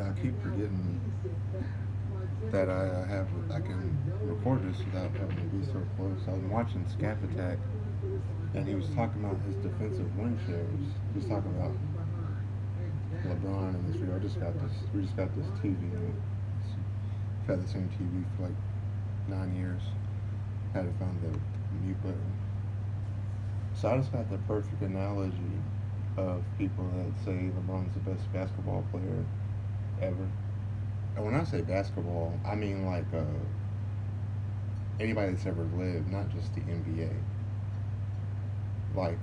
Yeah, I keep forgetting that I can record this without having to be so close. I was watching Scap Attack, and he was talking about his defensive wing shares. He was talking about LeBron and this video. I just got this. We just got this TV. I've had the same TV for like 9 years. Had to find the mute button. So I just got the perfect analogy of people that say LeBron's the best basketball player ever. And when I say basketball, I mean like anybody that's ever lived, not just the NBA. Like,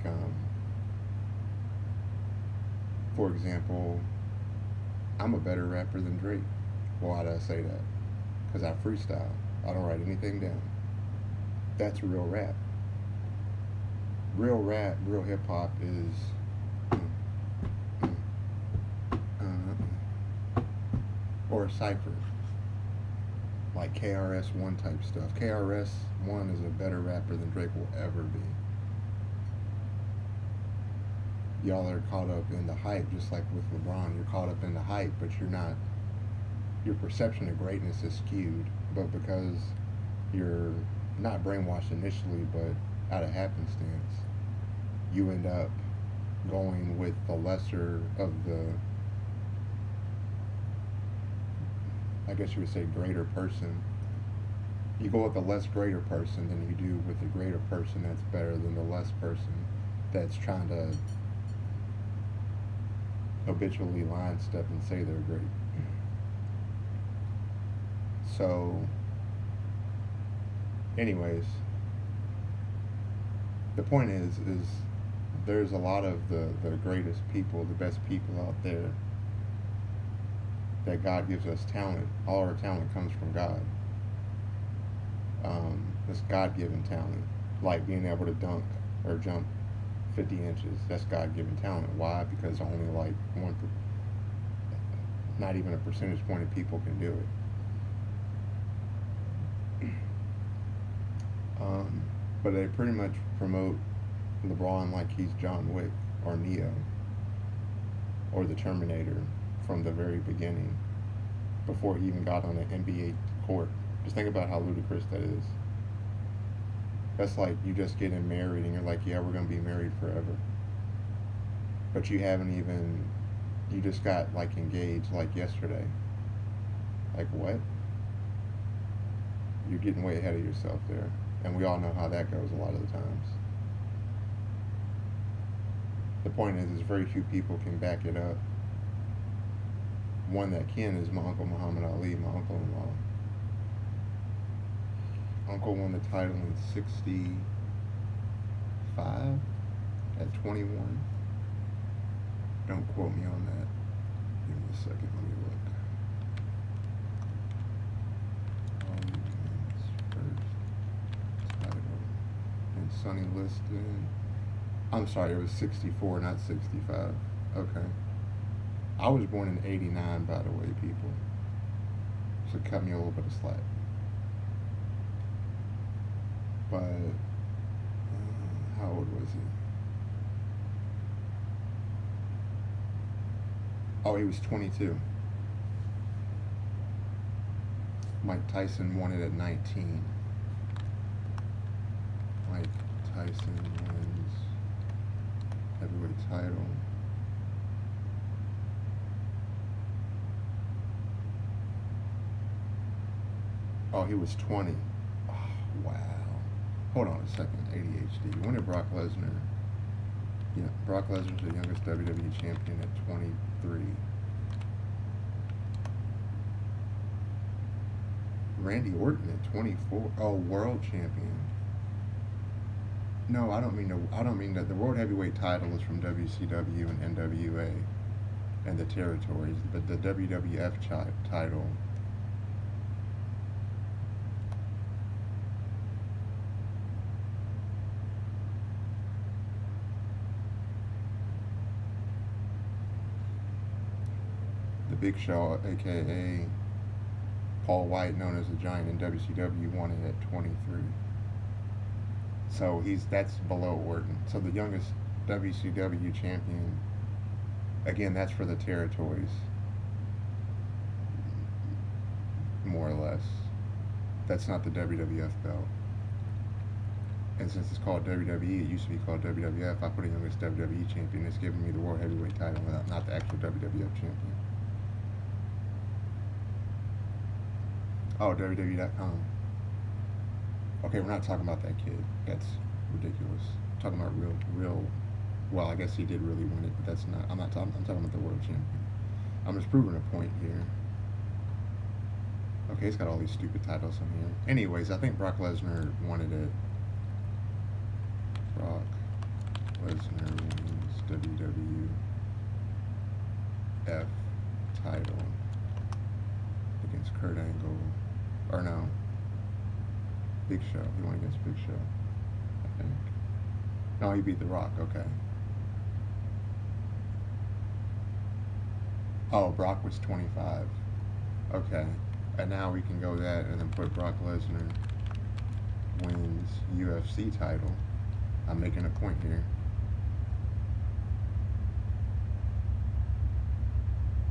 for example, I'm a better rapper than Drake. Well, why did I say that? Because I freestyle. I don't write anything down. That's real rap. Real rap, real hip hop is or a cipher, like KRS-One type stuff. KRS-One is a better rapper than Drake will ever be. Y'all are caught up in the hype, just like with LeBron. You're caught up in the hype, but you're not. Your perception of greatness is skewed, but because you're not brainwashed initially, but out of happenstance, you end up going with the lesser of the, I guess you would say, greater person. You go with the less greater person than you do with the greater person that's better than the less person that's trying to habitually line step and say they're great. So, anyways, the point is there's a lot of the greatest people, the best people out there, that God gives us talent. All our talent comes from God. It's God-given talent, like being able to dunk or jump 50 inches. That's God-given talent. Why? Because only like not even a percentage point of people can do it. But they pretty much promote LeBron like he's John Wick or Neo or the Terminator from the very beginning, before he even got on an NBA court. Just think about how ludicrous that is. That's like you just getting married and you're like, yeah, we're going to be married forever. But you haven't even, you just got like engaged like yesterday. Like what? You're getting way ahead of yourself there. And we all know how that goes a lot of the times. The point is very few people can back it up. One that can is my uncle Muhammad Ali, my uncle-in-law. Uncle won the title in 65 at 21. Don't quote me on that. Give me a second, let me look. First title. And Sonny Liston. I'm sorry, it was 64, not 65. Okay. I was born in 89, by the way, people. So cut me a little bit of slack. But, how old was he? Oh, he was 22. Mike Tyson won it at 19. Mike Tyson wins heavyweight title. Oh, he was 20. Oh, wow. Hold on a second. ADHD. When did Brock Lesnar? Yeah, Brock Lesnar's the youngest WWE champion at 23. Randy Orton at 24. Oh, world champion. No, I don't mean that. The world heavyweight title is from WCW and NWA and the territories, but the WWF title. The Big Show, aka Paul White, known as the Giant in WCW, won it at 23. So that's below Orton. So the youngest WCW champion, again, that's for the territories. more or less. That's not the WWF belt. And since it's called WWE, it used to be called WWF. I put him as WWE champion. It's giving me the World Heavyweight title, not the actual WWF champion. Oh, WWE.com. Okay, we're not talking about that kid. That's ridiculous. We're talking about real. Well, I guess he did really win it, but that's not. I'm not talking. I'm talking about the world champion. I'm just proving a point here. Okay, he's got all these stupid titles in here. Anyways, I think Brock Lesnar wanted it. Brock Lesnar wins WWF title against Kurt Angle. Or no. Big Show. He won against Big Show, I think. No, he beat The Rock. Okay. Oh, Brock was 25. Okay. And now we can go that and then put Brock Lesnar wins UFC title. I'm making a point here.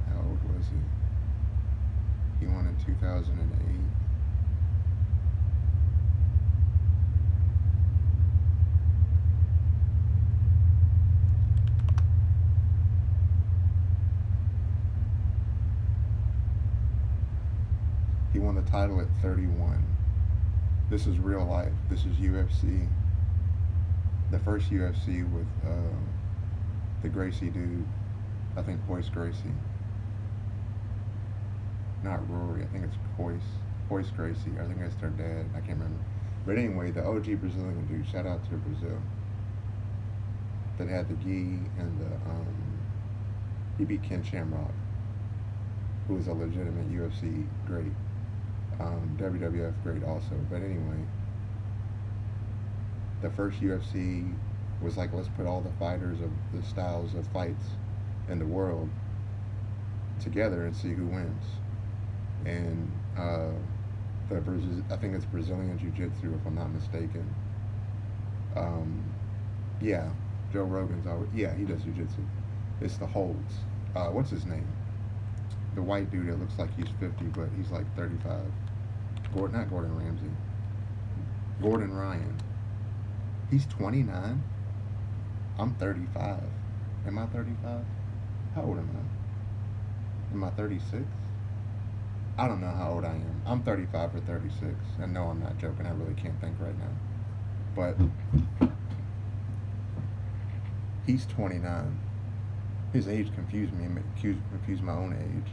How old was he? He won in 2008. He won the title at 31. This is real life. This is UFC. The first UFC with the Gracie dude. I think Hoist Gracie. Not Rory. I think it's Hoist Gracie. I think that's their dad. I can't remember. But anyway, the OG Brazilian dude. Shout out to Brazil. That had the gi and the he beat Ken Shamrock, who was a legitimate UFC great. WWF great also. But anyway, the first UFC was like, let's put all the fighters of the styles of fights in the world together and see who wins. And I think it's Brazilian Jiu-Jitsu, if I'm not mistaken. Yeah, Joe Rogan's always, yeah, he does Jiu-Jitsu. It's the holds. What's his name? The white dude that looks like he's 50, but he's like 35. Not Gordon Ramsay. Gordon Ryan. He's 29. I'm 35. Am I 35? How old am I? Am I 36? I don't know how old I am. I'm 35 or 36. And no, I'm not joking. I really can't think right now. But he's 29. His age confused me. Confused my own age.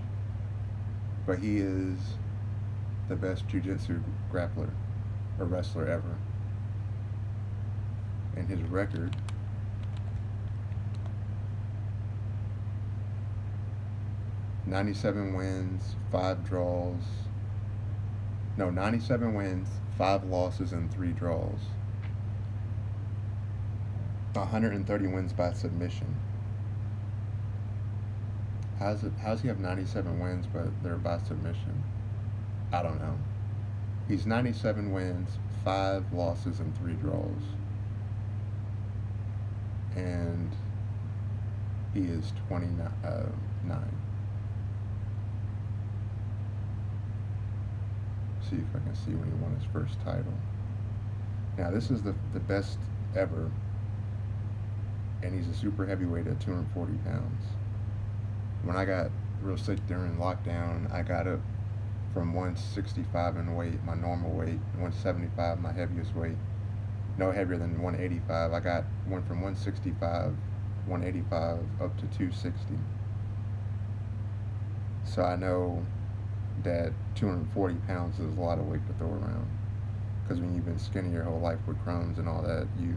But he is the best jiu-jitsu grappler or wrestler ever. And his record (97 wins, 5 draws). No, 97 wins, 5 losses, and 3 draws. 130 wins by submission. How's he have 97 wins, but they're by submission? I don't know. He's 97 wins, 5 losses, and 3 draws. And he is 29. See if I can see when he won his first title. Now this is the best ever, and he's a super heavyweight at 240 pounds. When I got real sick during lockdown, I got up from 165 in weight, my normal weight, 175, my heaviest weight. No heavier than 185. Went from 185 up to 260. So I know that 240 pounds is a lot of weight to throw around. Because when you've been skinny your whole life with Crohn's and all that, you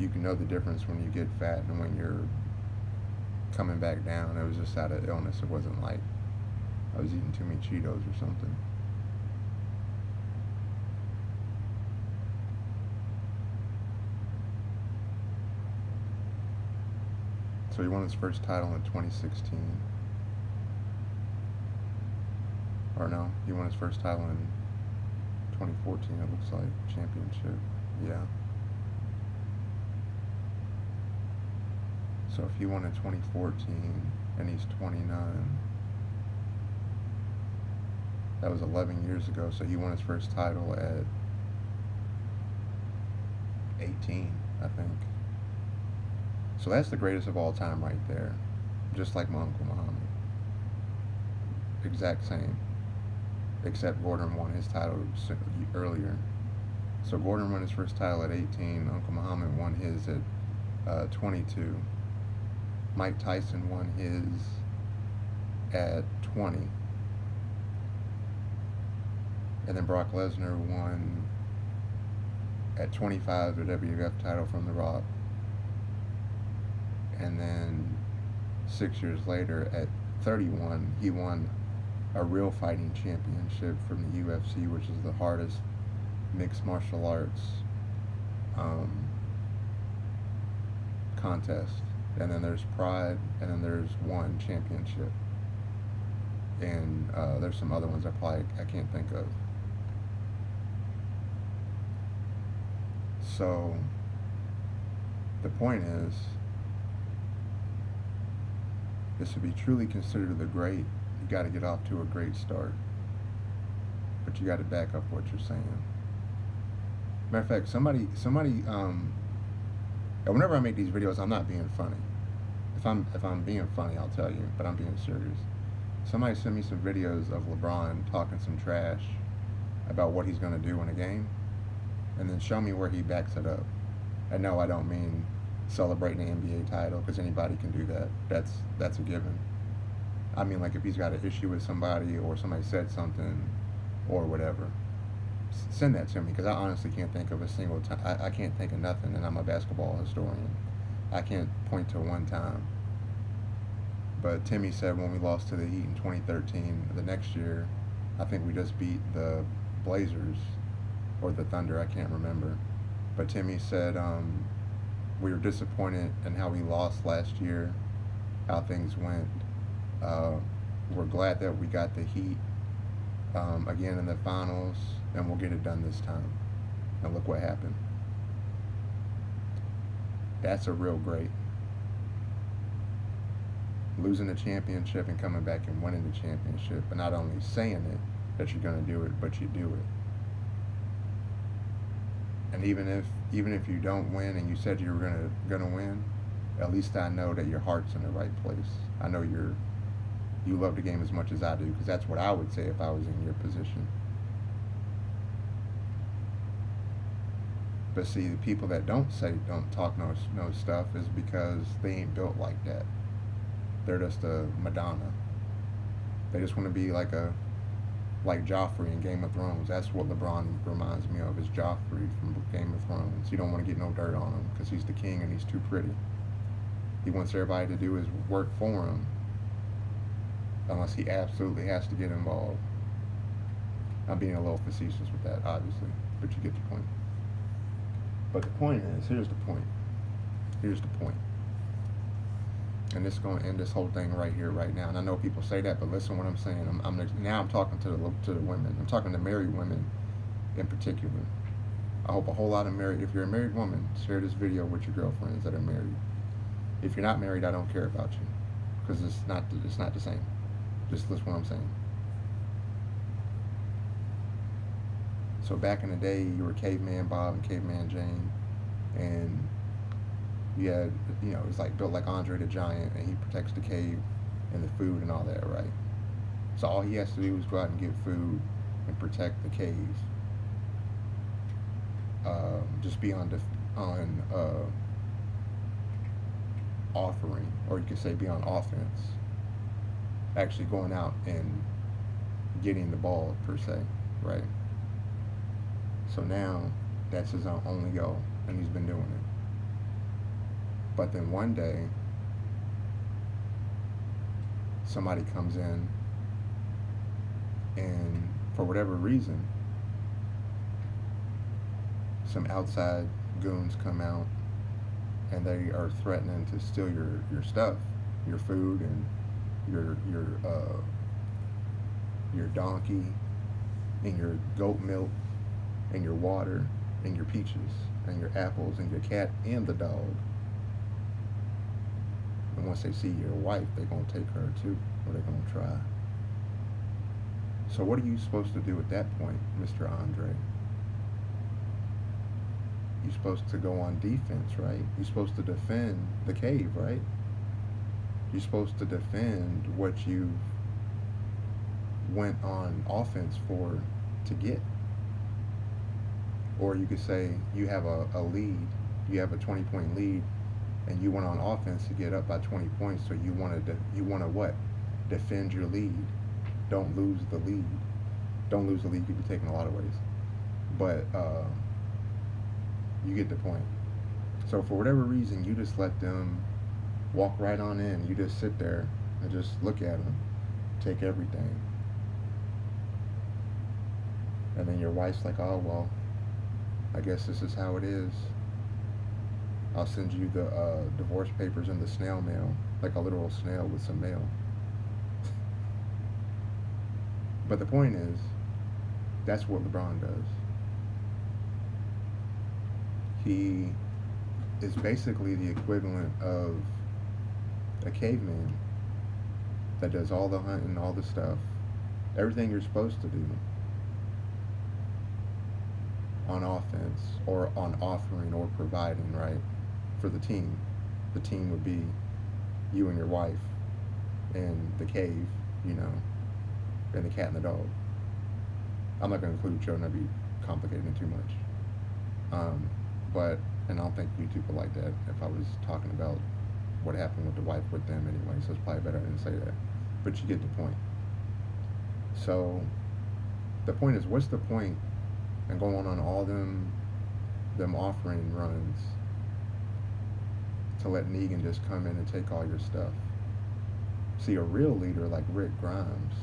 can know the difference when you get fat and when you're coming back down. It was just out of illness. It wasn't like I was eating too many Cheetos or something. So he won his first title in 2016. Or no, he won his first title in 2014, it looks like. Championship. Yeah. So if he won in 2014 and he's 29, That was 11 years ago. So he won his first title at 18, I think. So that's the greatest of all time right there. Just like my Uncle Muhammad. Exact same. Except Gordon won his title earlier. So Gordon won his first title at 18. Uncle Muhammad won his at 22. Mike Tyson won his at 20. And then Brock Lesnar won at 25 the WWF title from The Rock. And then 6 years later, at 31, he won a real fighting championship from the UFC, which is the hardest mixed martial arts contest. And then there's Pride, and then there's one championship. And there's some other ones I can't think of. So the point is, this to be truly considered the great, you got to get off to a great start. But you got to back up what you're saying. Matter of fact, somebody, and whenever I make these videos, I'm not being funny. If I'm being funny, I'll tell you, but I'm being serious. Somebody sent me some videos of LeBron talking some trash about what he's going to do in a game, and then show me where he backs it up. And no, I don't mean celebrating the NBA title, because anybody can do that. That's a given. I mean, like, if he's got an issue with somebody, or somebody said something, or whatever, send that to me, because I honestly can't think of a single time. I can't think of nothing, and I'm a basketball historian. I can't point to one time. But Timmy said when we lost to the Heat in 2013, the next year, I think we just beat the Blazers, or the Thunder, I can't remember. But Timmy said we were disappointed in how we lost last year, how things went. We're glad that we got the Heat again in the finals, and we'll get it done this time. And look what happened. That's a real great. Losing the championship and coming back and winning the championship, and not only saying it that you're going to do it, but you do it. And even if you don't win, and you said you were gonna win, at least I know that your heart's in the right place. I know you love the game as much as I do, because that's what I would say if I was in your position. But see, the people that don't talk no stuff is because they ain't built like that. They're just a Madonna. They just want to be like Joffrey in Game of Thrones. That's what LeBron reminds me of, is Joffrey from Game of Thrones. You don't want to get no dirt on him, because he's the king and he's too pretty. He wants everybody to do his work for him, unless he absolutely has to get involved. I'm being a little facetious with that, obviously, but you get the point. But the point is, here's the point. And this is going to end this whole thing right here, right now. And I know people say that, but listen what I'm saying. Now I'm talking to the women. I'm talking to married women in particular. I hope a whole lot of if you're a married woman, share this video with your girlfriends that are married. If you're not married, I don't care about you, because it's not the same. Just listen what I'm saying. So back in the day, you were Caveman Bob and Caveman Jane, and you had, it's like built like Andre the Giant, and he protects the cave and the food and all that, right? So all he has to do is go out and get food and protect the cave. Just be on offering, or you could say be on offense. Actually going out and getting the ball, per se, right? So now that's his only goal, and he's been doing it. But then one day, somebody comes in, and for whatever reason, some outside goons come out, and they are threatening to steal your stuff, your food, and your donkey, and your goat milk, and your water, and your peaches, and your apples, and your cat, and the dog. And once they see your wife, they're going to take her too, or they're going to try. So what are you supposed to do at that point, Mr. Andre? You're supposed to go on defense, right? You're supposed to defend the cave, right? You're supposed to defend what you went on offense for to get. Or you could say you have a lead, you have a 20-point lead, and you went on offense to get up by 20 points. So you want to what? Defend your lead. Don't lose the lead. Don't lose the lead could be taken a lot of ways, but you get the point. So for whatever reason, you just let them walk right on in. You just sit there and just look at them, take everything, and then your wife's like, "Oh well, I guess this is how it is. I'll send you the divorce papers in the snail mail, like a literal snail with some mail." But the point is, that's what LeBron does. He is basically the equivalent of a caveman that does all the hunting, all the stuff, everything you're supposed to do on offense or on offering or providing, right, for the team. The team would be you and your wife and the cave, you know, and the cat and the dog. I'm not going to include children, that'd be complicating it too much. But, and I don't think YouTube would like that if I was talking about what happened with the wife with them anyway, so it's probably better I didn't say that. But you get the point. So, the point is, what's the point in going on all them offering runs to let Negan just come in and take all your stuff? See, a real leader like Rick Grimes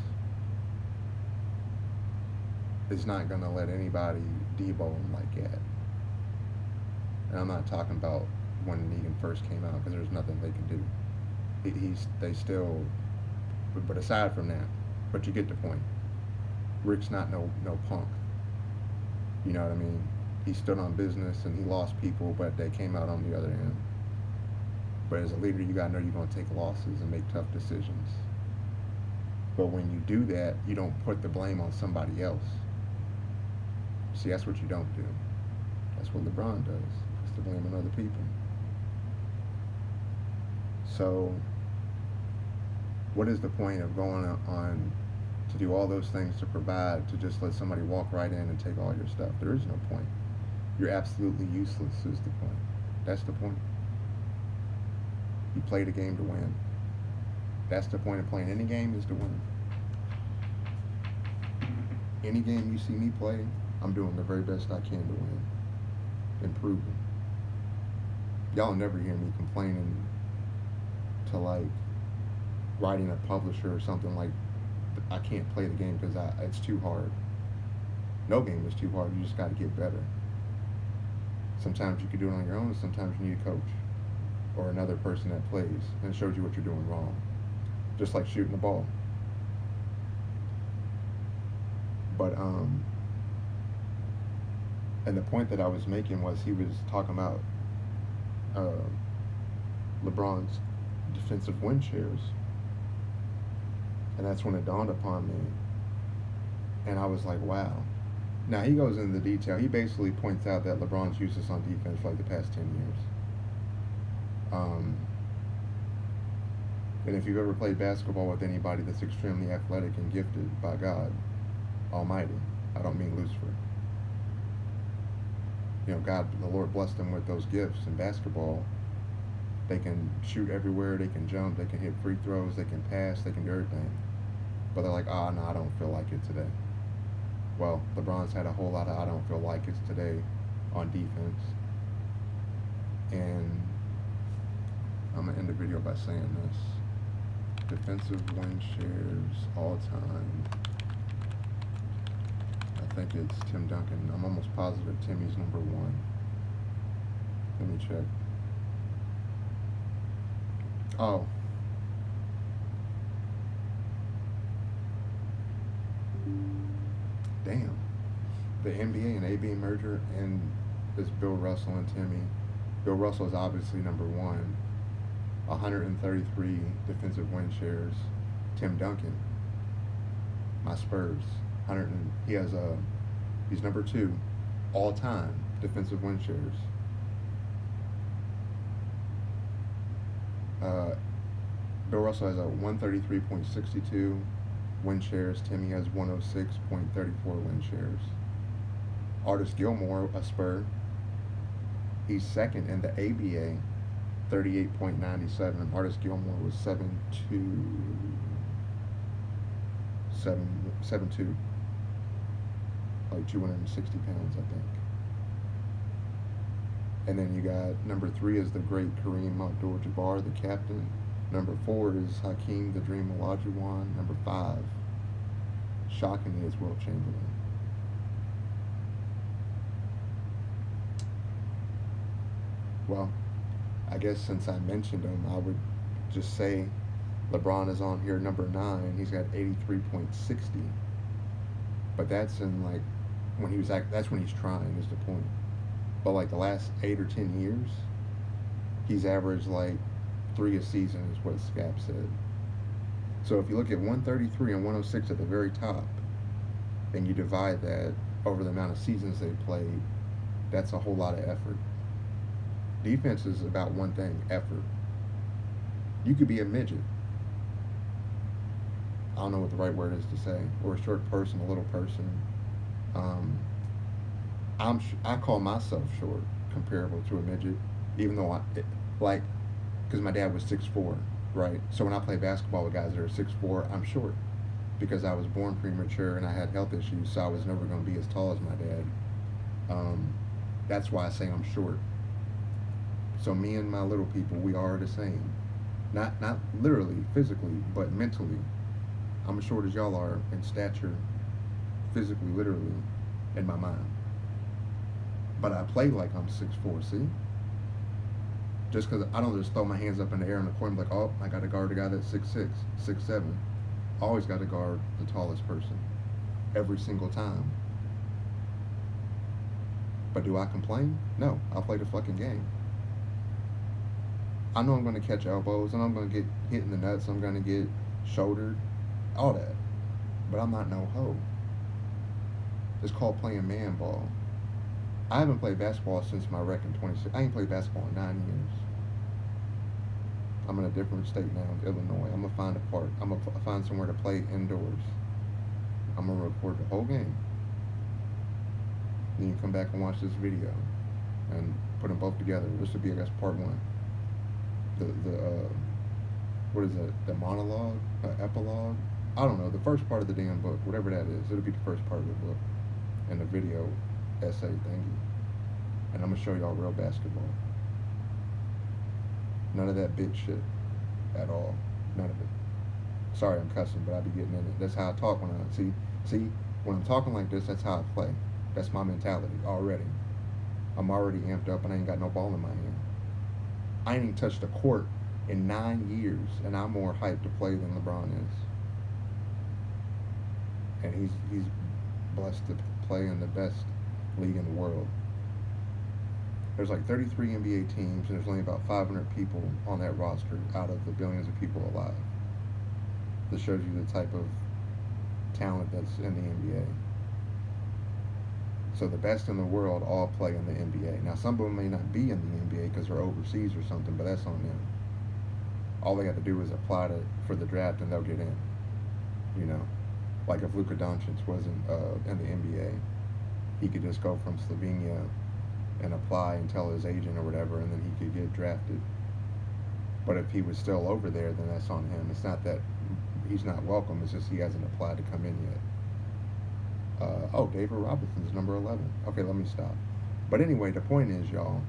is not going to let anybody debo him like that. And I'm not talking about when Negan first came out, because there's nothing they can do. They still, but aside from that, but you get the point. Rick's not no punk. You know what I mean? He stood on business and he lost people, but they came out on the other end. But as a leader, you gotta know you're gonna take losses and make tough decisions. But when you do that, you don't put the blame on somebody else. See, that's what you don't do. That's what LeBron does. Puts the blame on other people. So, what is the point of going on to do all those things to provide, to just let somebody walk right in and take all your stuff? There is no point. You're absolutely useless is the point. That's the point. You play the game to win. That's the point of playing any game, is to win. Any game you see me play, I'm doing the very best I can to win. Improving. Y'all never hear me complaining to like writing a publisher or something like, I can't play the game because it's too hard. No game is too hard. You just got to get better. Sometimes you can do it on your own, and sometimes you need a coach or another person that plays and shows you what you're doing wrong. Just like shooting the ball. But and the point that I was making was, he was talking about LeBron's defensive win shares. And that's when it dawned upon me. And I was like, wow. Now, he goes into the detail. He basically points out that LeBron's useless on defense for like the past 10 years. And if you've ever played basketball with anybody that's extremely athletic and gifted by God Almighty, I don't mean Lucifer. You know, God, the Lord blessed them with those gifts in basketball. They can shoot everywhere, they can jump, they can hit free throws, they can pass, they can do everything. But they're like, no, I don't feel like it today. Well, LeBron's had a whole lot of I don't feel like it today on defense. And I'm going to end the video by saying this. Defensive win shares all time. I think it's Tim Duncan. I'm almost positive Timmy's number 1. Let me check. Oh. Damn. The NBA and AB merger, and this Bill Russell and Timmy. Bill Russell is obviously number 1. 133 defensive win shares. Tim Duncan, my Spurs. 100. He has he's number 2 all time defensive win shares. Bill Russell has a 133.62 win shares. Timmy has 106.34 win shares. Artis Gilmore, a Spur, he's second in the ABA, 38.97. Artis Gilmore was 7'2", like 260 pounds, I think. And then you got number 3 is the great Kareem Abdul-Jabbar, the captain. Number 4 is Hakeem the Dream Olajuwon. Number 5, shockingly, is Wilt Chamberlain. Well, I guess since I mentioned him, I would just say LeBron is on here number 9. He's got 83.60. But that's in like when he was that's when he's trying is the point. But like the last 8 or 10 years, he's averaged like 3 a season is what Scap said. So if you look at 133 and 106 at the very top, and you divide that over the amount of seasons they played, that's a whole lot of effort. Defense is about one thing: effort. You could be a midget. I don't know what the right word is to say, or a short person, a little person. I call myself short, comparable to a midget, even though because my dad was 6'4", right? So when I play basketball with guys that are 6'4", I'm short because I was born premature and I had health issues, so I was never going to be as tall as my dad. That's why I say I'm short. So me and my little people, we are the same. Not literally, physically, but mentally. I'm as short as y'all are in stature, physically, literally, in my mind. But I play like I'm 6'4", see? Just because I don't just throw my hands up in the air in the corner like, oh, I got to guard a guy that's 6'6", 6'7". Always got to guard the tallest person. Every single time. But do I complain? No, I'll play the fucking game. I know I'm going to catch elbows, and I'm going to get hit in the nuts, I'm going to get shouldered, all that. But I'm not no hoe. It's called playing man ball. I haven't played basketball since my rec in 26. I ain't played basketball in 9 years. I'm in a different state now, in Illinois. I'm gonna find a park. I'm gonna find somewhere to play indoors. I'm gonna record the whole game. Then you come back and watch this video, and put them both together. This would be, I guess, part 1. What is it? The monologue, epilogue? I don't know. The first part of the damn book, whatever that is. It'll be the first part of the book, and the video essay thingy. And I'm gonna show y'all real basketball. None of that bitch shit at all. None of it. Sorry, I'm cussing, but I be getting in it. That's how I talk when I see when I'm talking like this. That's how I play. That's my mentality already. I'm already amped up, and I ain't got no ball in my hand. I ain't even touched a court in 9 years, and I'm more hyped to play than LeBron is. And he's blessed to play in the best league in the world. There's like 33 NBA teams, and there's only about 500 people on that roster out of the billions of people alive. This shows you the type of talent that's in the NBA. So the best in the world all play in the NBA. Now, some of them may not be in the NBA because they're overseas or something, but that's on them. All they got to do is apply for the draft, and they'll get in. You know, like if Luka Doncic wasn't in the NBA, he could just go from Slovenia and apply and tell his agent or whatever, and then he could get drafted. But if he was still over there, then that's on him. It's not that he's not welcome, it's just he hasn't applied to come in yet. David Robinson's number 11. Okay, let me stop. But anyway, the point is, y'all,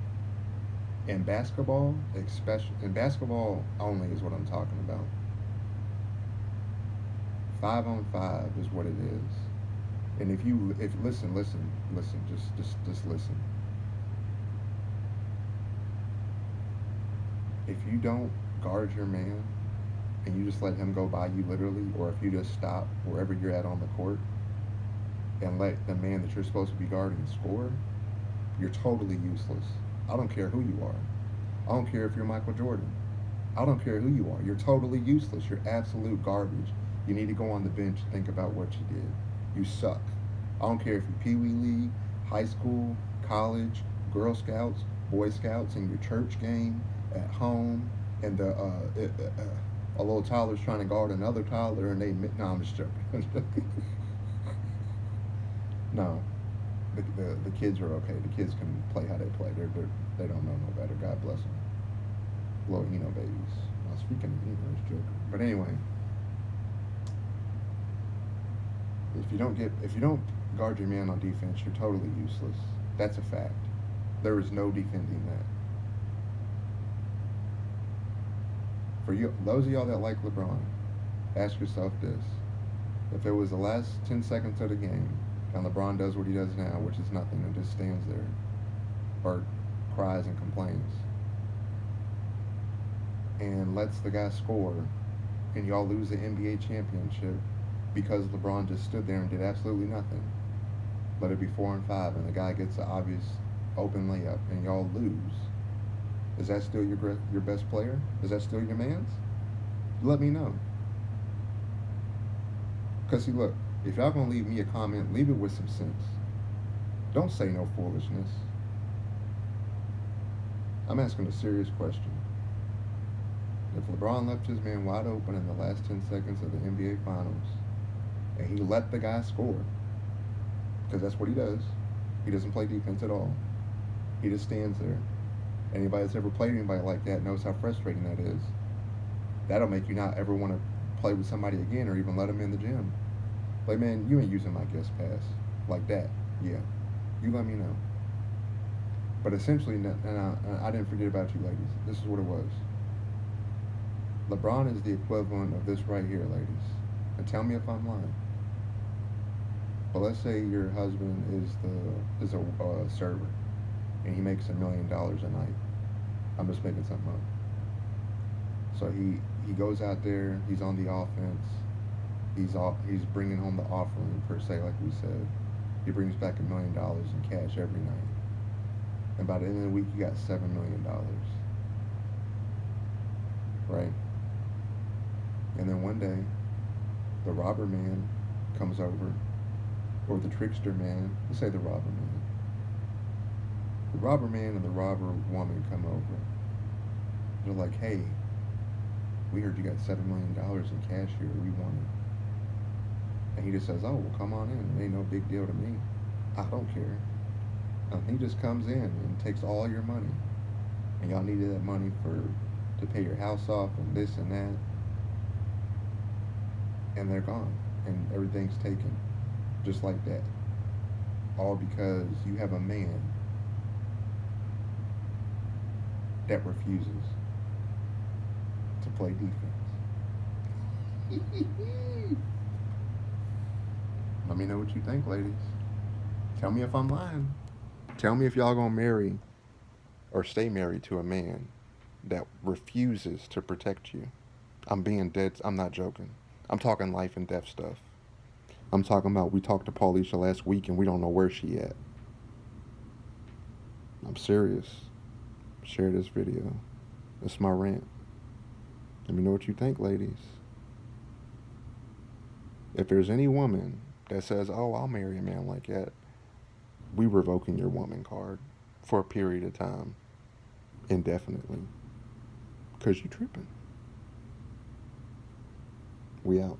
in basketball, in basketball only is what I'm talking about. 5-on-5 is what it is. And if listen, just listen. If you don't guard your man and you just let him go by you literally, or if you just stop wherever you're at on the court and let the man that you're supposed to be guarding score, you're totally useless. I don't care who you are. I don't care if you're Michael Jordan. I don't care who you are. You're totally useless. You're absolute garbage. You need to go on the bench and think about what you did. You suck. I don't care if you're Pee Wee League, high school, college, Girl Scouts, Boy Scouts, in your church game, at home, and a little toddler's trying to guard another toddler, and no, I'm just joking. No, the kids are okay. The kids can play how they play. They don't know no better. God bless them. Little Eno babies. Well, speaking of Eno, I was joking. But anyway, if you don't guard your man on defense, you're totally useless. That's a fact. There is no defending that. For you, those of y'all that like LeBron, ask yourself this: if it was the last 10 seconds of the game, and LeBron does what he does now, which is nothing, and just stands there, or cries and complains, and lets the guy score, and y'all lose the NBA championship because LeBron just stood there and did absolutely nothing. Let it be 4-5, and the guy gets the obvious open layup, and y'all lose. Is that still your best player? Is that still your man's? Let me know. Because, see, look, if y'all gonna leave me a comment, leave it with some sense. Don't say no foolishness. I'm asking a serious question. If LeBron left his man wide open in the last 10 seconds of the NBA Finals, and he let the guy score, because that's what he does. He doesn't play defense at all. He just stands there. Anybody that's ever played anybody like that knows how frustrating that is. That'll make you not ever want to play with somebody again or even let them in the gym. Like, man, you ain't using my guest pass. Like that. Yeah. You let me know. But essentially, and I didn't forget about you ladies. This is what it was. LeBron is the equivalent of this right here, ladies. And tell me if I'm lying. But let's say your husband is a server, and he makes $1 million a night. I'm just making something up. So he goes out there. He's on the offense. He's bringing home the offering per se, like we said. He brings back $1 million in cash every night. And by the end of the week, you got $7 million. Right? And then one day, the robber man comes over, or the trickster man. Let's say the robber man. The robber man and the robber woman come over. They're like, hey, we heard you got $7 million in cash here. We want it. And he just says, oh, well, come on in. It ain't no big deal to me. I don't care. And he just comes in and takes all your money. And y'all needed that money to pay your house off and this and that. And they're gone. And everything's taken. Just like that. All because you have a man that refuses to play defense. Let me know what you think, ladies. Tell me if I'm lying. Tell me if y'all gonna marry or stay married to a man that refuses to protect you. I'm being dead. I'm not joking. I'm talking life and death stuff. I'm talking about we talked to Paulisha last week and we don't know where she at. I'm serious. Share this video. It's my rant. Let me know what you think, ladies. If there's any woman that says, oh, I'll marry a man like that, we revoking your woman card for a period of time. Indefinitely. Because you tripping. We out.